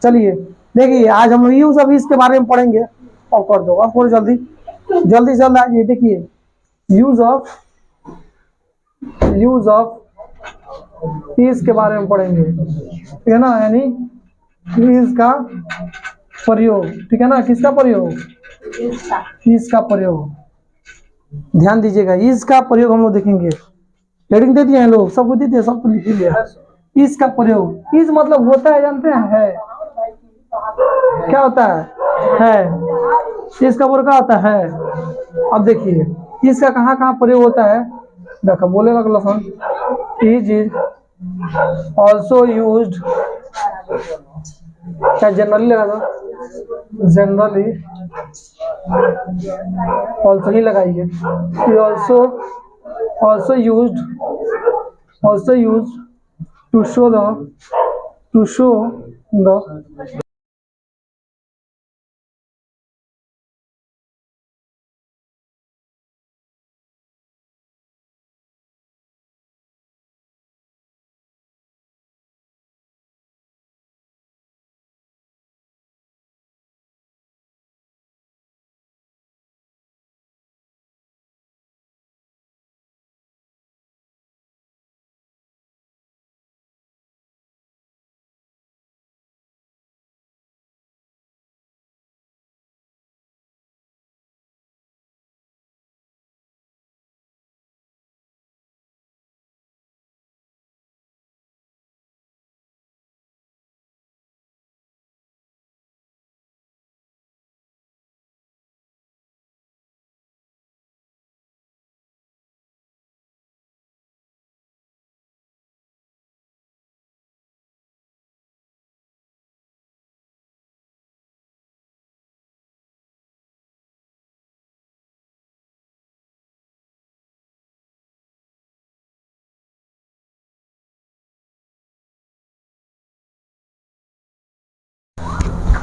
चलिए देखिए, आज हम यूज ऑफ इसके बारे में पढ़ेंगे। और कर दो, अब करो जल्दी जल्दी जल्द आइए। देखिए यूज ऑफ इसके बारे में पढ़ेंगे, ठीक है ना, यानी इसका प्रयोग, ठीक है ना, किसका प्रयोग, इसका प्रयोग। ध्यान दीजिएगा, इसका प्रयोग हम लोग देखेंगे। हेडिंग दे दिए हैं लोग, सब दे दिए, सब तो लिख लिया। इसका प्रयोग, इस मतलब होता है, जानते हैं, है। क्या होता है इसका प्रयोग क्या होता है। अब देखिए इसका कहाँ कहाँ प्रयोग होता है। देखो बोले लगल सन, इज ऑल्सो यूज्ड, क्या जनरली लगा दो, जनरली ऑल्सो ही लगाइए। Also used to show the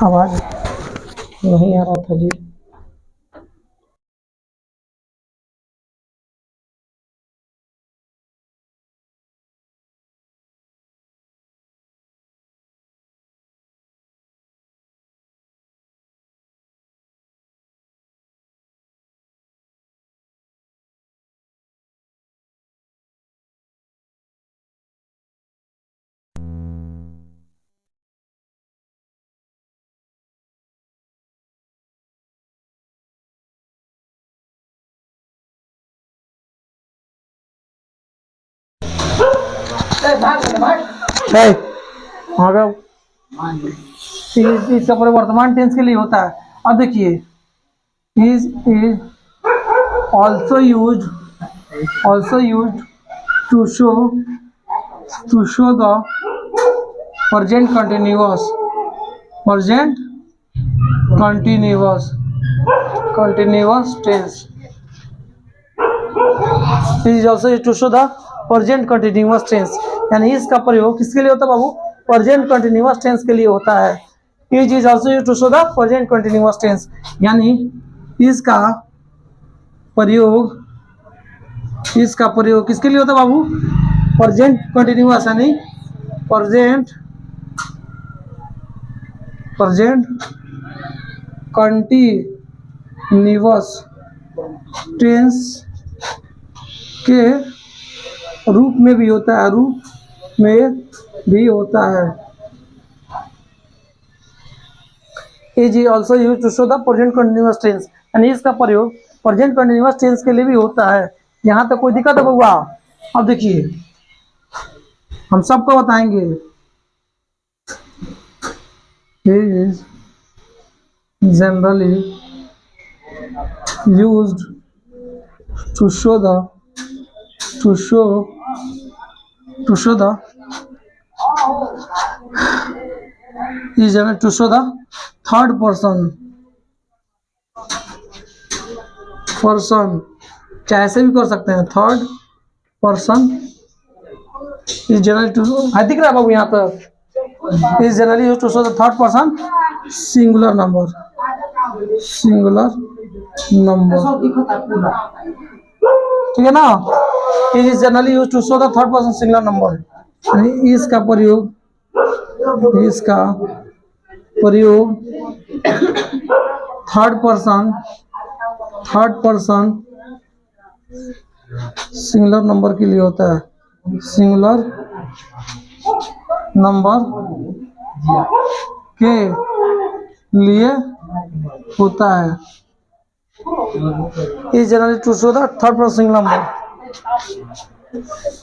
आवाज नहीं आ रहा था जी। इसका प्रयोग वर्तमान टेंस के लिए होता है। अब देखिए is also used to show the present continuous tense. Is also used to show the present continuous tense, यानी इसका प्रयोग किसके लिए होता है बाबू, प्रेजेंट कंटिन्यूअस टेंस के लिए होता है। Is also used to show the present continuous tense, यानी इसका प्रयोग किसके लिए होता है बाबू, प्रेजेंट कंटिन्यूअस, यानी प्रेजेंट कंटिन्यूअस टेंस के रूप में भी होता है, is also use to show the present continuous tense, यानी इसका प्रयोग प्रेजेंट कंटिन्यूअस टेंस के लिए भी होता है। यहाँ तक कोई दिक्कत है बउआ। अब देखिए हम सबको बताएंगे, is generally used to show the third person, चाहे ऐसे भी कर सकते हैं, third person is generally to, दिख रहा है बाबू यहाँ पर, is generally used to show the third person singular number, ठीक है ना। Is generally used to show the third person singular number, इसका प्रयोग थर्ड पर्सन सिंगुलर नंबर के लिए होता है, सिंगुलर नंबर के लिए होता है। Is generally to show the third person singular number.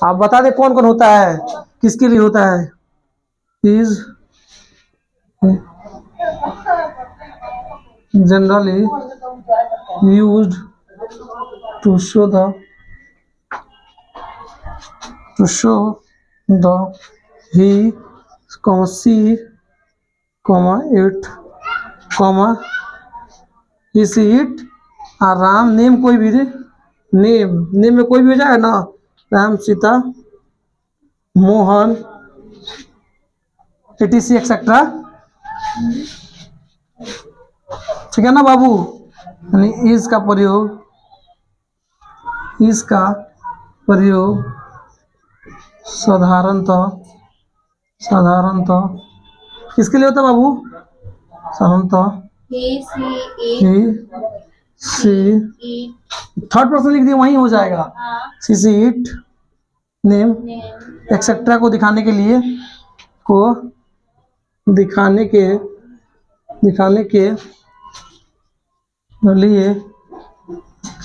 आप बता दें कौन कौन होता है, किसके लिए होता है। Is generally used to show the he, she, it, is it। Ram name कोई भी नेम में कोई भी हो जाए ना, राम, सीता, मोहन, etc एक्सेट्रा, ठीक है ना बाबू। यानी इसका प्रयोग साधारणतः किसके लिए होता है बाबू। साधारणतः थर्ड पर्सन लिख दिए वहीं हो जाएगा। सी इट नेम एक्सेट्रा को दिखाने के लिए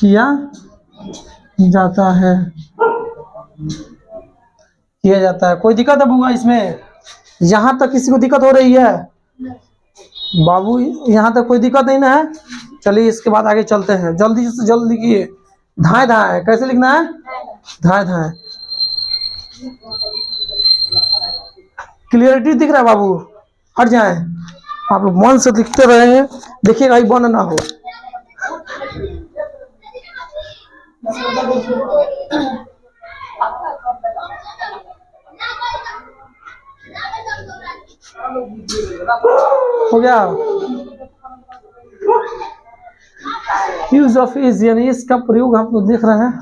किया जाता है। कोई दिक्कत है बुआ इसमें? यहाँ तक किसी को दिक्कत हो रही है बाबू? यहाँ तक कोई दिक्कत नहीं ना है? चलिए इसके बाद आगे चलते हैं। जल्दी से जल्दी लिखिए। धाए धाए कैसे लिखना है? धाए धाए। क्लियरिटी दिख रहा है बाबू? हट जाए, आप लोग मन से लिखते रहे, देखिएगा ये बंद ना हो। हो गया। यूज ऑफ इज यानी इसका प्रयोग हम लोग देख रहे हैं।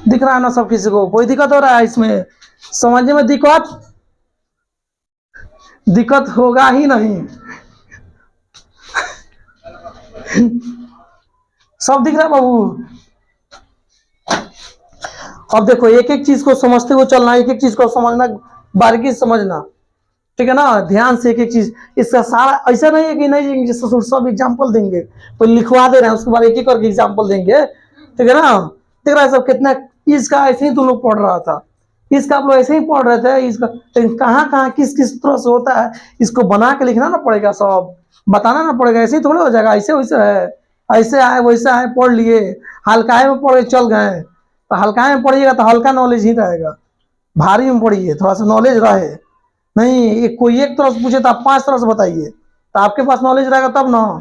दिख रहा है ना सब किसी को? कोई दिक्कत हो रहा है इसमें? समझने में दिक्कत होगा ही नहीं। सब दिख रहा है बाबू? अब देखो एक एक चीज को समझते हुए चलना, एक एक चीज को समझना, बारीकी समझना, ठीक है ना? ध्यान से एक एक चीज। इसका सारा ऐसा नहीं है कि नहीं जैसे सब एग्जाम्पल देंगे तो लिखवा दे रहे हैं, उसके बाद एक एक करके एग्जाम्पल देंगे, ठीक है ना? देख रहा है सब कितना। इसका ऐसे ही तुम लोग पढ़ रहा था, इसका आप लोग ऐसे ही पढ़ रहे थे। इसका कहाँ कहाँ किस किस तरह से होता है, इसको बना के लिखना ना पड़ेगा, सब बताना ना पड़ेगा। ऐसे ही थोड़ा हो जाएगा, ऐसे वैसे है, ऐसे आए वैसे आए, पढ़ लिए, हल्काए में पढ़े चल गए। तो हल्काए में पढ़िएगा तो हल्का नॉलेज ही रहेगा, भारी में पढ़िए थोड़ा सा नॉलेज रहे। नहीं कोई एक तरह से पूछे तो आप 5 तरह से बताइए, तो आपके पास नॉलेज रहेगा तब ना।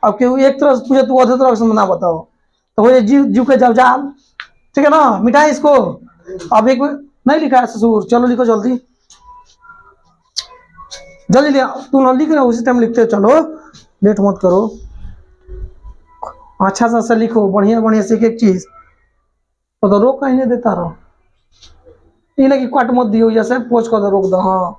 अब क्यों एक तरह से पूछे तो आधे तरह से ना बताओ तो वो जीव के जवजाल, ठीक है ना? मिटाए इसको। अब एक नहीं लिखा है ससुर, चलो लिखो जल्दी जल्दी लिया। तुम लिख रहे हो उसी टाइम लिखते हो, चलो लेट मत करो। अच्छा सा लिखो, बढ़िया बढ़िया से एक चीज तो रोक कहीं नहीं देता रहो, ये ना कि कट मत दियो जैसे पोच कर रोक दो। हाँ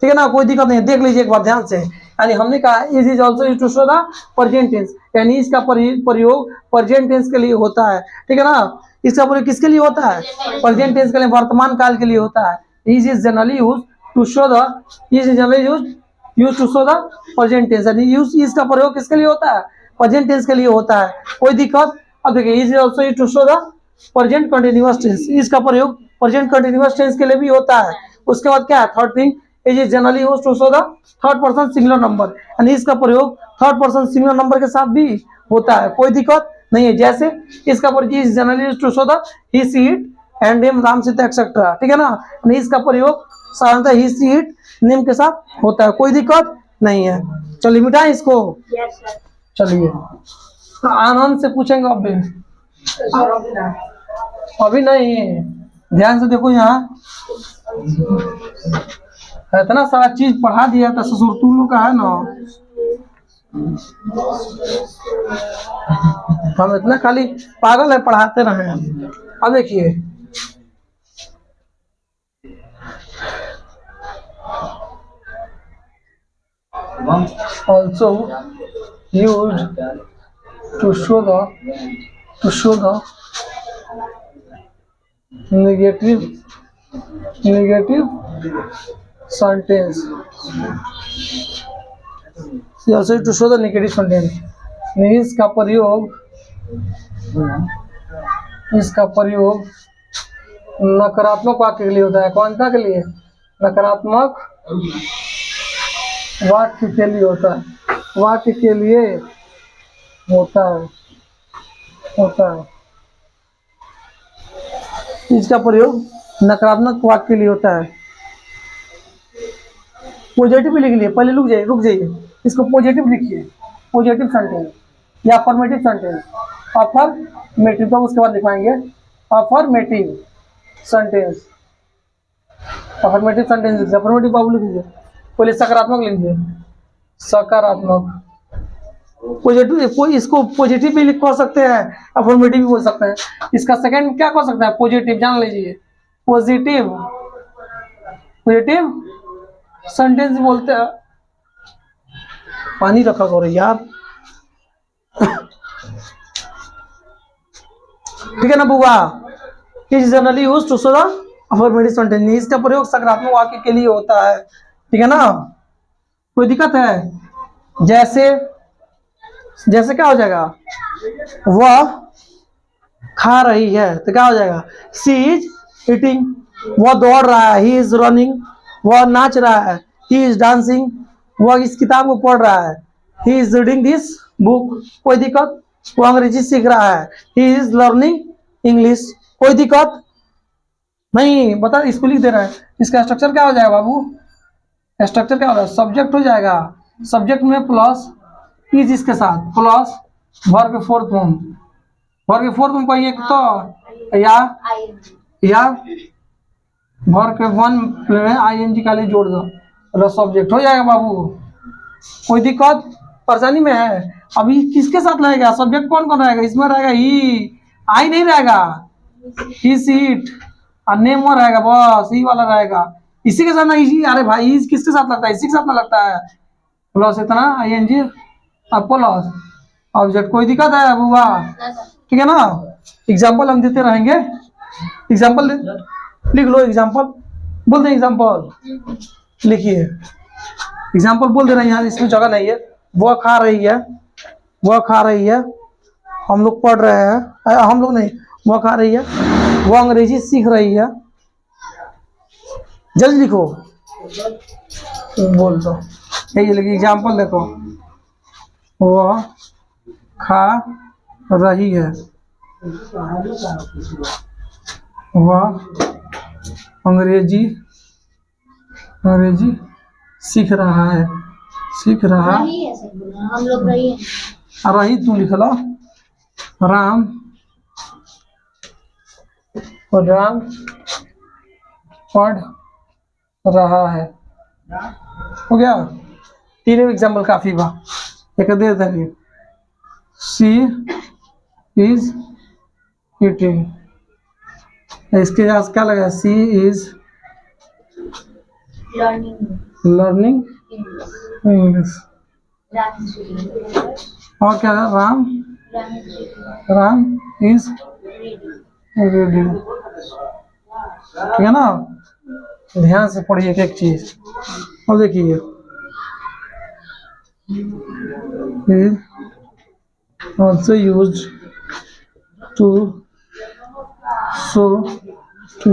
ठीक है ना, कोई दिक्कत नहीं। देख लीजिए एक बार ध्यान से। यानी हमने कहा is is also used to show the present tense, यानी इसका प्रयोग प्रेजेंट टेंस के लिए होता है, ठीक है ना? इसका प्रयोग किसके लिए होता है? प्रेजेंट टेंस के लिए, वर्तमान काल के लिए होता है। Is generally used to show the used to show the present tense, यानी यूज इसका प्रयोग किसके लिए होता है? प्रेजेंट टेंस के लिए होता है। कोई दिक्कत? अब देखिए is also used to show the present continuous tense, इसका प्रयोग प्रेजेंट कंटिन्यूअस टेंस के लिए भी होता है। उसके बाद क्या है? Third thing, is generally used to show the third person singular number, यानी इसका प्रयोग थर्ड पर्सन सिंगुलर नंबर के साथ भी होता है। कोई दिक्कत नहीं है। जैसे इसका प्रयोग is generally used to show the he she it and him, Ram Sita etcetera, ठीक है ना? यानी इसका प्रयोग साधारणतः ही सी इट नेम के साथ होता है। कोई दिक्कत नहीं है। चलिए मिटाएं इसको। चलिए आनंद से पूछेंगे। अभी नहीं, ध्यान से देखो। यहाँ इतना सारा चीज पढ़ा दिया था ससुर, तुम लोग का है ना। हम इतना खाली पागल है, पढ़ाते रहे। अब देखिए, also used to show the negative sentence. Also to show the negative sentence. इसका प्रयोग नकारात्मक वाक्य के लिए होता है। कौन सा के लिए? नकारात्मक वाक्य के लिए होता है। वाक्य के लिए होता है। इसका प्रयोग नकारात्मक वाक्य के लिए होता है। पॉजिटिव भी लिख लिए, पहले रुक जाइए, इसको पॉजिटिव लिखिए, पॉजिटिव सेंटेंस या अफर्मेटिव सेंटेंस। अफर्मेटिव तो उसके बाद लिखवाएंगे। अफर्मेटिव सेंटेंस अफर्मेटिव बाबू लिख लीजिए। पहले सकारात्मक लिखिए, सकारात्मक। पॉजिटिव, कोई इसको पॉजिटिव भी लिख सकते हैं, अफर्मेटिव भी बोल सकते हैं। इसका सेकंड क्या कह सकता है? पॉजिटिव, जान लीजिए। पॉजिटिव सेंटेंस बोलते हैं। पानी रखा करो यार। ठीक है ना बुआ? Is generally used to show the affirmative sentence. इसका प्रयोग सकारात्मक वाक्य के लिए होता है। ठीक है ना? कोई दिक्कत है? जैसे क्या हो जाएगा? वह खा रही है तो क्या हो जाएगा? She is eating. वह दौड़ रहा है, ही इज रनिंग। वह नाच रहा है, ही इज डांसिंग। वह इस किताब को पढ़ रहा है, he is reading this book. कोई दिक्कत? वो अंग्रेजी सीख रहा है, ही इज लर्निंग इंग्लिश। कोई दिक्कत नहीं? बता, इसको लिख दे रहा है। इसका स्ट्रक्चर क्या हो जाएगा बाबू? स्ट्रक्चर क्या होगा? सब्जेक्ट हो जाएगा, सब्जेक्ट में प्लस इज, इसके साथ प्लस वर्ब के फोर्थ फॉर्म। वर्ब के फोर्थ फॉर्म कहिए तो या वर्ब के वन में आईएनजी का लिए जोड़ दो, मतलब सब्जेक्ट हो जाएगा बाबू। कोई दिक्कत परेशानी में है? अभी किसके साथ रहेगा सब्जेक्ट? कौन रहेगा इसमें? रहेगा ही, आई नहीं रहेगा, ही सीट और नेम वो रहेगा, बस ही वाला रहेगा। इसी के साथ ना इसी, अरे भाई इस किसके साथ लगता है? इसी के साथ ना लगता है। प्लस इतना आईएनजी अब प्लस ऑब्जेक्ट। कोई दिक्कत है बुआ? ठीक है ना? एग्जाम्पल हम देते रहेंगे। एग्जाम्पल लिख लो, एग्जाम्पल बोल दें। एग्जाम्पल लिखिए, एग्जाम्पल बोल देना। यहाँ इसमें जगह नहीं है। वह खा रही है, हम लोग पढ़ रहे हैं, हम लोग नहीं, वह खा रही है, वो अंग्रेजी सीख रही है। जल्दी लिखो, बोल दो। यही लिखिए, एग्जाम्पल देखो। वह खा रही है, वह अंग्रेजी सीख रहा है, हम लोग रही तू लिख लो। राम पढ़ रहा है। हो गया? तीनों एग्जाम्पल काफी बा। एक दे देंगे, शी इज ईटिंग। इसके पास क्या लगा? She is learning English. और क्या है? Ram is reading. ठीक है ना? ध्यान से पढ़िए एक एक चीज। और देखिए, also used to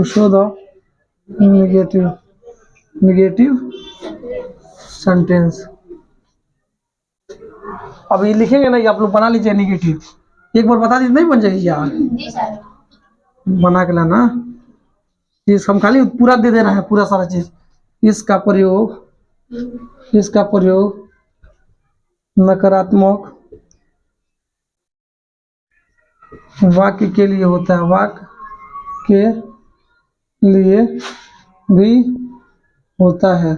show the negative sentence। अब ये लिखेंगे ना, आप लोग बना लीजिए नेगेटिव। एक बार बता दीजिए, नहीं बन जाएगी यार? बना के लाना। चीज हम खाली पूरा दे देना है, पूरा सारा चीज। इसका प्रयोग नकारात्मक वाक्य के लिए होता है, वाक्य के लिए भी होता है।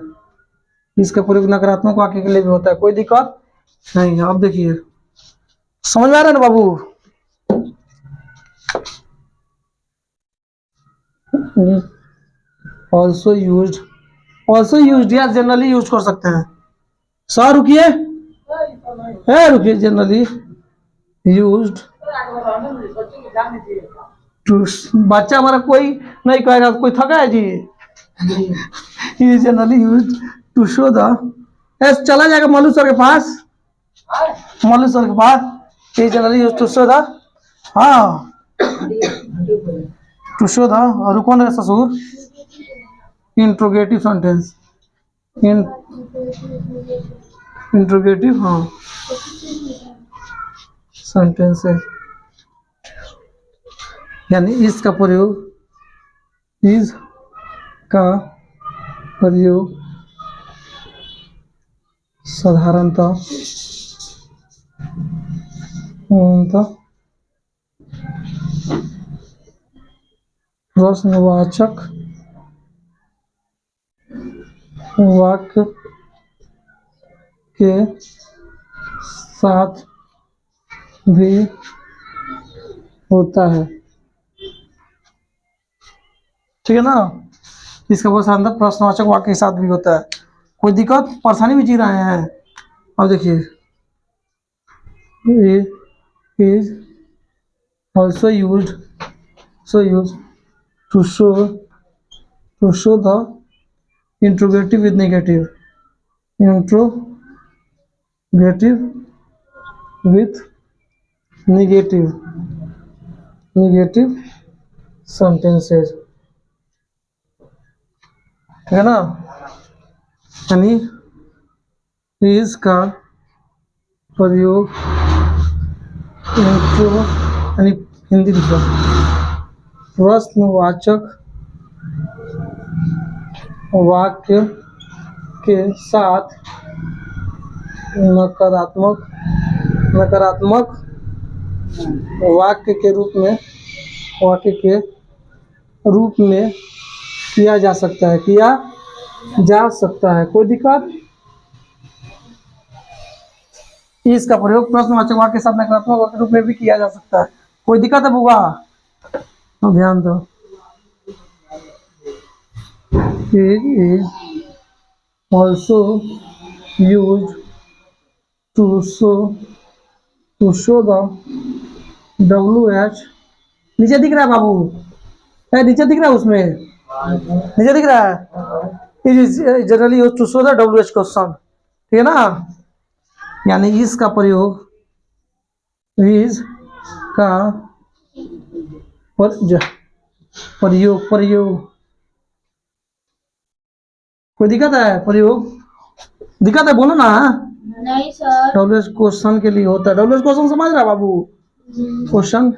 इसका प्रयोग नकारात्मक वाक्य के लिए भी होता है। कोई दिक्कत? नहीं, आप देखिए, समझ में आ रहा है ना बाबू? ऑल्सो यूज, ऑल्सो यूज या जनरली यूज कर सकते हैं। सर रुकिए, है रुकिए, जनरली यूज्ड टू, बच्चा हमारा कोई नहीं कहेगा, कोई थका है जी? Generally use to show the, चला जाएगा मल्लू सर के पास, मल्लू सर के पास। ये generally use to show the, हाँ, टू शो द, और कौन है ससुर? इंट्रोगेटिव सेंटेंस, इन इंट्रोगेटिव, हाँ, सेंटेंसेस, यानी इसका प्रयोग, इस का प्रयोग साधारणतः प्रश्नवाचक वाक्य के साथ भी होता है, ठीक है ना? इसका बहुत शानदार प्रश्नवाचक वाक्य के साथ भी होता है। कोई दिक्कत परेशानी में जी रहे हैं? अब देखिए, is also used, so use to show the interrogative with negative, interrogative with negative sentences, ठीक है ना? यानी इज का प्रयोग यानी हिंदी लिखो, प्रश्नवाचक वाक्य के साथ नकारात्मक वाक्य के रूप में किया जा सकता है, कोई दिक्कत? इसका प्रयोग प्रश्नवाचक वाक्य के साथ नकारात्मक वाक्य के रूप में भी किया जा सकता है, कोई दिक्कत है बुआ? तो ध्यान दो, is also use to show the WH, नीचे दिख रहा है बाबू, नीचे दिख रहा है, उसमें नीचे दिख रहा है, it is generally use to show the WH question, ठीक है ना? यानी इसका प्रयोग, इज का प्रयोग, कोई दिक्कत है? दिक्कत है, बोलो ना। नहीं सर, WH क्वेश्चन के लिए होता है। WH क्वेश्चन समझ रहा है बाबू? Question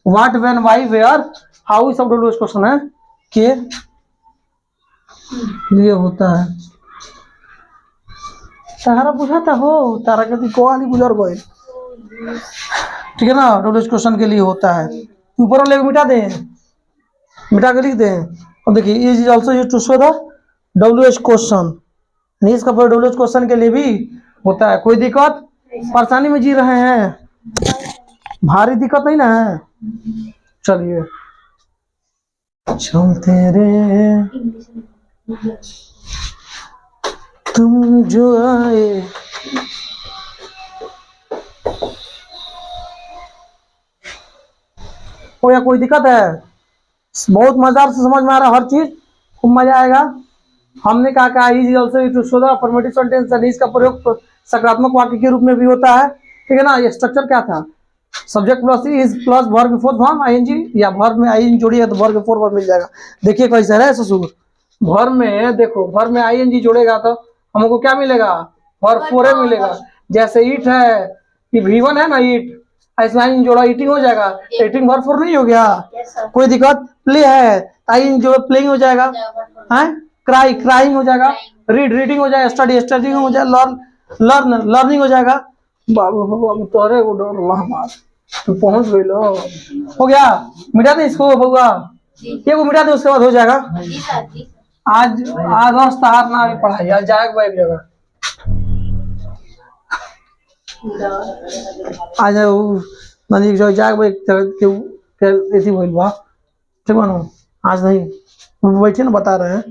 what, when, why, where, how, सब WH क्वेश्चन है के लिए होता है। तारा बुझाता हो, तारा के कोआली गुजर गए, ठीक है ना? WH क्वेश्चन के लिए होता है। ऊपर वाले को मिटा के लिख दें। और देखिए, is also use to show the WH question, इसका प्रयोग WH क्वेश्चन के लिए भी होता है, कोई दिक्कत? परेशानी में जी रहे हैं? भारी दिक्कत नहीं ना है? चलिए, चलते रे तुम जो आए, या कोई दिक्कत है? बहुत मजेदार से समझ में आ रहा है हर चीज, खूब मजा आएगा। हमने कहा is also to show the affirmative sentence, यानी इसका प्रयोग सकारात्मक वाक्य के रूप में भी होता है, ठीक है ना? ये स्ट्रक्चर क्या था? Subject plus is plus verb before form ING, या वर्ब में आईएनजी जोड़िए तो वर्ब बिफोर वर्ब मिल जाएगा। देखिए कैसा है ससुर, वर्ब में देखो, वर्ब में आईएनजी जोड़ेगा तो हमको क्या मिलेगा? वर्ब फोर मिलेगा। जैसे ईट है, ये V1 है ना, ईट, इसमें आईएनजी जोड़ा, ईटिंग हो जाएगा, ईटिंग वर्ब फोर नहीं हो गया? कोई दिक्कत? प्ले है, आईएनजी जोड़ा प्लेइंग हो जाएगा, है? क्राई, क्राइंग हो जाएगा, रीड, रीडिंग हो जाएगा, स्टडी, स्टडिंग हो जाएगा, लर्न, लर्निंग हो जाएगा। बाबू तोरे को डर मार, तू पहुंच गई लो, हो गया? मिटा दे इसको बउआ, ये को मिटा दे, उसके बाद हो जाएगा। आज और सहार ना भी पढ़ाई, आज जाएगा एक जगह। आज नदी जो जाग के एथी भइल बा, ठीक बा ना, आज नहीं बैठे ना बता रहे हैं।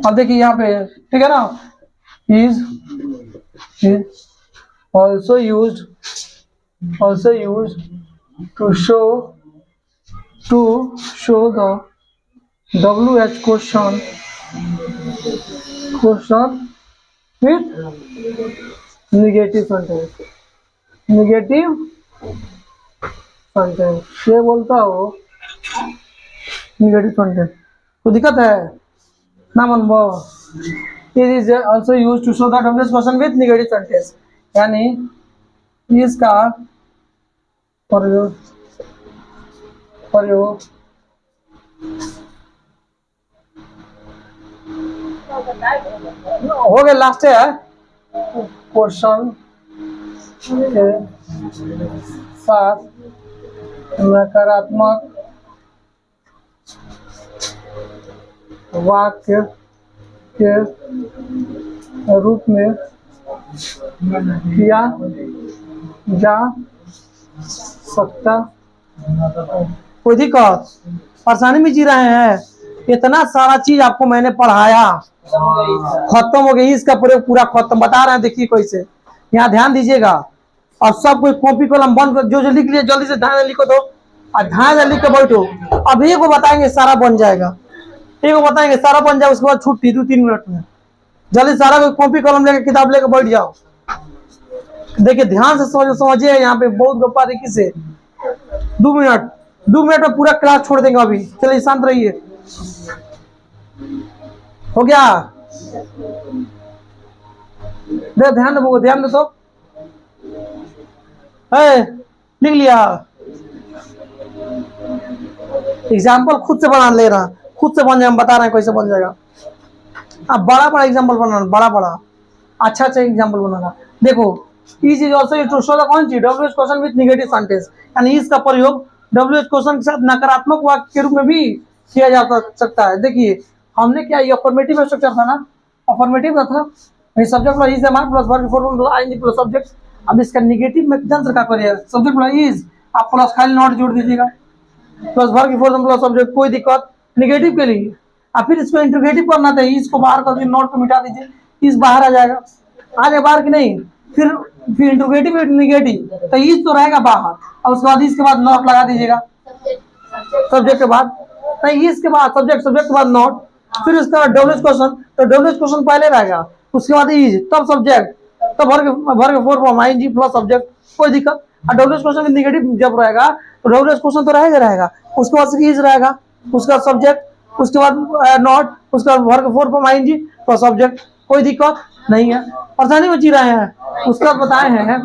अब देखिए यहाँ पे, ठीक है ना, is also used to show the WH question with negative sentence। ये बोलता हो नेगेटिव सेंटेंस, तो दिक्कत है ना मनबो। It is also used to show the WH question with negative sentence, यानी इसका प्रयोग हो गया। लास्ट है क्वेश्चन के साथ नकारात्मक वाक्य के रूप में किया जा सकता। कोई दिक्कत परेशानी में जी रहे हैं? इतना सारा चीज आपको मैंने पढ़ाया, खत्म हो गई, इसका प्रयोग पूरा खत्म बता रहे हैं। देखिए कैसे, यहाँ ध्यान दीजिएगा और सब कोई कॉपी कलम बंद कर, जो लिख लिया जल्दी से ध्यान लिखो तो, और ध्यान से लिख के बैठो। अब एक को बताएंगे सारा बन जाएगा, एक को बताएंगे सारा बन जाएगा, उसके बाद छुट्टी 2-3 मिनट में। जल्दी सारा कोई कॉपी कलम लेकर किताब लेकर बैठ जाओ। देखिए ध्यान से समझिए, यहाँ पे बहुत गप्पा देखी से 2 मिनट में पूरा क्लास छोड़ देंगे। अभी चलिए शांत रहिए। हो गया? ध्यान दो तो, लिख लिया? एग्जाम्पल खुद से बना ले रहा, खुद से बन जाए, हम बता रहे हैं कैसे बन जाएगा। अब बड़ा एग्जाम्पल बनाना, बड़ा अच्छा एग्जाम्पल बनाना। देखो, is is also to show the कौन चीज WH question with negative sentence, यानी इसका प्रयोग WH क्वेश्चन के साथ नकारात्मक वाक्य के रूप में भी किया जा सकता है। देखिए हमने क्या, ये अफर्मेटिव स्ट्रक्चर था ना, अफर्मेटिव था, सब्जेक्ट प्लस इज हमारा plus verb form ING plus subject. अब इसका नेगेटिव में जंत्र का करिए, सब्जेक्ट प्लस इज, आप प्लस खाली नॉट जोड़ दीजिएगा, प्लस वर्ब की फॉर्म प्लस सब्जेक्ट, कोई दिक्कत नेगेटिव के लिए। अब फिर इसको इंट्रोगेटिव करना था, इसको बाहर कर दीजिए, नॉट को मिटा दीजिए, इस बाहर आ जाएगा बाहर की नहीं, फिर इंट्रोगेटिव नेगेटिव, तो इस तो रहेगा बाहर, और उसके बाद इसके बाद नॉट लगा दीजिएगा, सब्जेक्ट के बाद नहीं, इसके बाद सब्जेक्ट के बाद नॉट, फिर उसके बाद WH क्वेश्चन, तो WH क्वेश्चन पहले रहेगा, उसके बाद इज, तब सब्जेक्ट, तब भर के for form ING plus subject, कोई दिक्कत। और WH क्वेश्चन नेगेटिव जब रहेगा तो WH क्वेश्चन तो रहेगा, उसके बाद इज रहेगा, उसके बाद सब्जेक्ट, उसके बाद नॉट, उसके बाद भर के for form ING plus subject, कोई दिक्कत नहीं है। परेशानी में जी रहे हैं? उसके बाद बताए हैं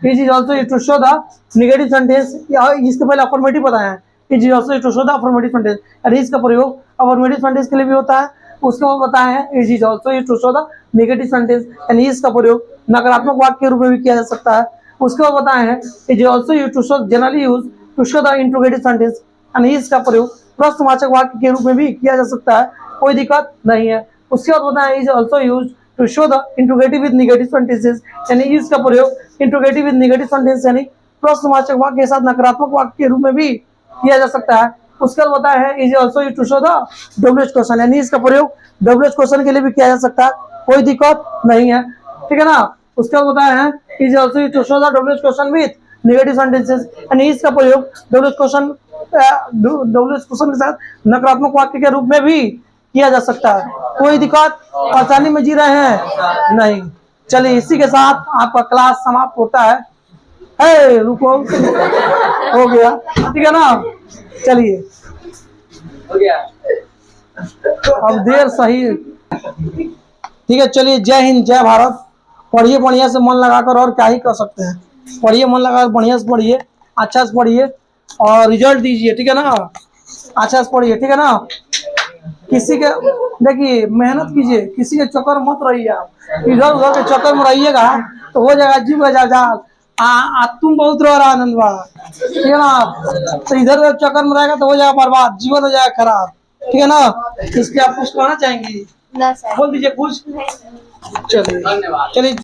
is is also to show the negative sentence, इसके पहले अफर्मेटिव बताया है, is is also to show the affirmative sentence, यानी इसका प्रयोग अफर्मेटिव सेंटेंस के लिए भी होता है। उसके बाद बताया है is is also to show the negative sentence, यानी इसका प्रयोग नकारात्मक वाक्य के रूप में भी किया जा सकता है। उसके बाद बताया है is also to show generally use to show the interrogative sentence, यानी इसका प्रयोग प्रश्नवाचक वाक्य के रूप में भी किया जा सकता है, कोई दिक्कत नहीं है। उसके बाद बताया is also use to show the interrogative with negative sentences, यानी इसका प्रयोग इंट्रोगेटिव विद नेगेटिव सेंटेंस यानी प्रश्नवाचक वाक्य के साथ नकारात्मक वाक्य के रूप में भी किया जा सकता है। उसके बाद बताया है is also use to show the WH question, यानी इसका प्रयोग WH क्वेश्चन के लिए भी किया जा सकता है, कोई दिक्कत नहीं है, ठीक है ना। उसके बाद बताया है is also use to show the WH question with negative sentences, यानी इसका प्रयोग WH क्वेश्चन के साथ नकारात्मक वाक्य के रूप में भी किया जा सकता है, कोई दिक्कत, परेशानी में जी रहे हैं? नहीं। चलिए इसी के साथ आपका क्लास समाप्त होता है। रुको, हो गया, ठीक है ना। चलिए हो गया, अब देर सही, ठीक है। चलिए, जय हिंद, जय भारत। पढ़िए बढ़िया से मन लगाकर, और क्या ही कर सकते हैं। पढ़िए मन लगाकर, बढ़िया से पढ़िए, अच्छा से पढ़िए और रिजल्ट दीजिए, ठीक है ना। अच्छा से पढ़िए, ठीक है ना। किसी के, देखिए मेहनत कीजिए, किसी के चक्कर मत रहिए आप, इधर उधर के चक्कर में रहिएगा तो हो जाएगा जीव जाल। तुम बहुत रह रहा आनंद बा, ठीक है ना। तो इधर उधर चक्कर में रहेगा तो हो जाएगा बर्बाद, जीवन हो जाएगा खराब, ठीक है ना। इसलिए आप कुछ कहना चाहेंगी? बोल दीजिए कुछ। चलिए धन्यवाद। चलिए।